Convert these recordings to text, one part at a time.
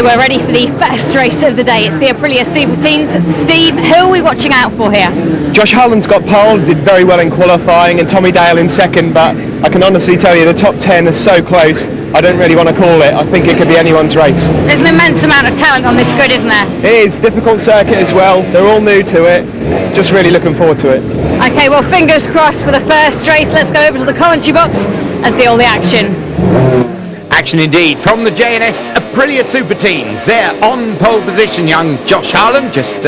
go, we're ready for the first race of the day. It's the Aprilia Super Teens. Steve, who are we watching out for here? Josh Harlan's got pole, did very well in qualifying, and Tommy Dale in second, but I can honestly tell you the top 10 is so close, I don't really want to call it. I think it could be anyone's race. There's an immense amount of talent on this grid, isn't there? It is, difficult circuit as well, they're all new to it, just really looking forward to it. Okay, well, fingers crossed for the first race. Let's go over to the commentary box and see all the action. Action indeed from the J&S Aprilia Super Teens. They're on pole position. Young Josh Harlan, just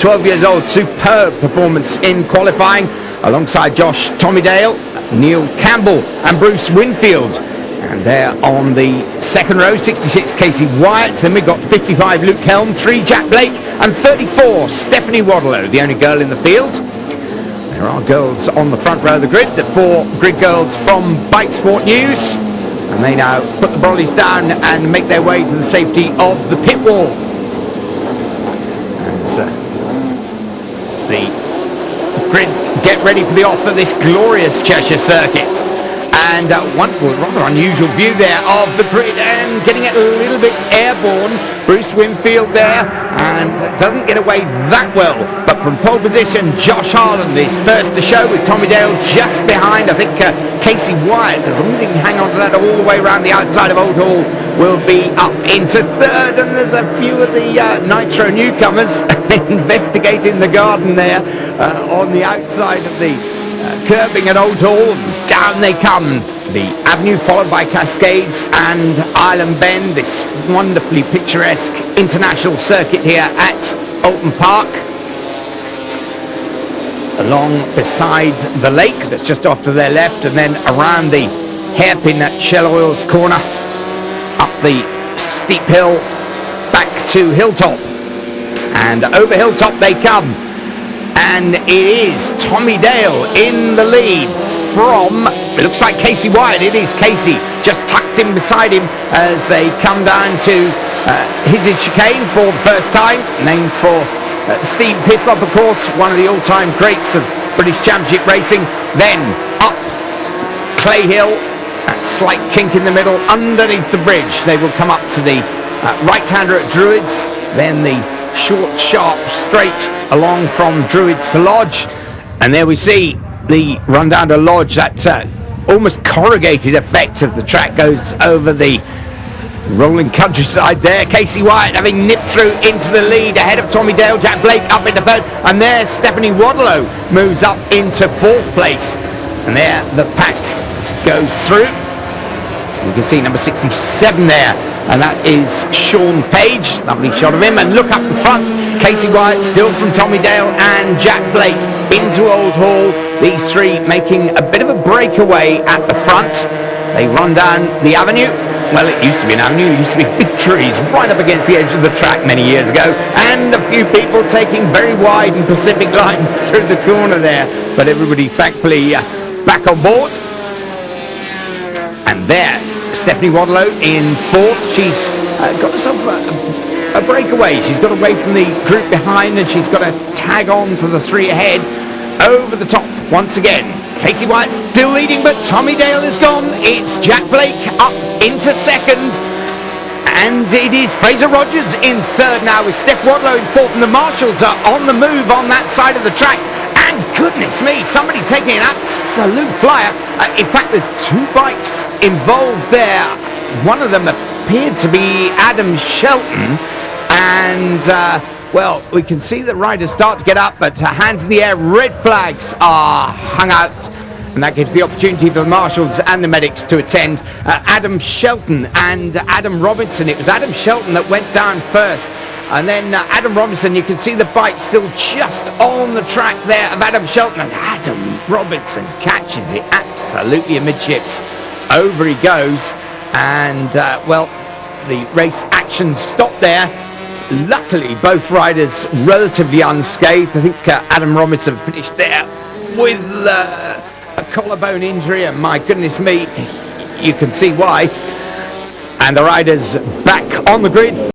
12 years old, superb performance in qualifying. Alongside Josh, Tommy Dale, Neil Campbell and Bruce Winfield. And they're on the second row, 66 Casey Wyatt. Then we've got 55 Luke Helm, 3 Jack Blake and 34 Stephanie Wadlow, the only girl in the field. There are girls on the front row of the grid, the 4 grid girls from Bike Sport News. And they now put the brollies down and make their way to the safety of the pit wall. As the grid get ready for the off of this glorious Cheshire circuit. And wonderful, rather unusual view there of the grid and getting it a little bit airborne. Bruce Winfield there and doesn't get away that well. But from pole position, Josh Harlan is first to show with Tommy Dale just behind. I think Casey Wyatt, as long as he can hang on to that all the way around the outside of Oulton, will be up into third. And there's a few of the Nitro newcomers investigating the garden there on the outside of the curbing at Oulton. Down they come. The avenue followed by Cascades and Island Bend, this wonderfully picturesque international circuit here at Oulton Park. Along beside the lake that's just off to their left, and then around the hairpin at Shell Oil's corner, up the steep hill back to Hilltop. And over Hilltop they come. And it is Tommy Dale in the lead from, it looks like Casey Wyatt. It is Casey just tucked in beside him as they come down to his chicane for the first time, named for Steve Hislop, of course, one of the all-time greats of British Championship racing. Then up Clay Hill, that slight kink in the middle, underneath the bridge. They will come up to the right-hander at Druids, then the short, sharp, straight along from Druids to Lodge. And there we see the run down to Lodge, that almost corrugated effect as the track goes over the rolling countryside there. Casey Wyatt having nipped through into the lead ahead of Tommy Dale, Jack Blake up into third, and there Stephanie Wadlow moves up into 4th place. And there the pack goes through. You can see number 67 there, and that is Sean Page. Lovely shot of him. And look up the front, Casey Wyatt still from Tommy Dale and Jack Blake into Old Hall. These 3 making a bit of a breakaway at the front. They run down the avenue. Well, it used to be an avenue, it used to be big trees right up against the edge of the track many years ago, and a few people taking very wide and Pacific lines through the corner there, but everybody thankfully back on board. And there, Stephanie Wadlow in 4th. She's got herself a breakaway. She's got away from the group behind, and she's got to tag on to the 3 ahead. Over the top once again. Casey Wyatt still leading, but Tommy Dale is gone. It's Jack Blake up into 2nd. And it is Fraser Rogers in 3rd now, with Steph Wadlow in 4th. And the Marshals are on the move on that side of the track. And goodness me, somebody taking an absolute flyer. In fact, there's 2 bikes involved there. One of them appeared to be Adam Shelton. And well, we can see the riders start to get up, but hands in the air, red flags are hung out, and that gives the opportunity for the marshals and the medics to attend. Adam Shelton and Adam Robinson. It was Adam Shelton that went down first, and then Adam Robinson. You can see the bike still just on the track there of Adam Shelton, and Adam Robinson catches it absolutely amidships. Over he goes, and well, the race action stopped there. Luckily, both riders relatively unscathed. I think Adam Robinson finished there with a collarbone injury, and my goodness me, you can see why. And the riders back on the grid.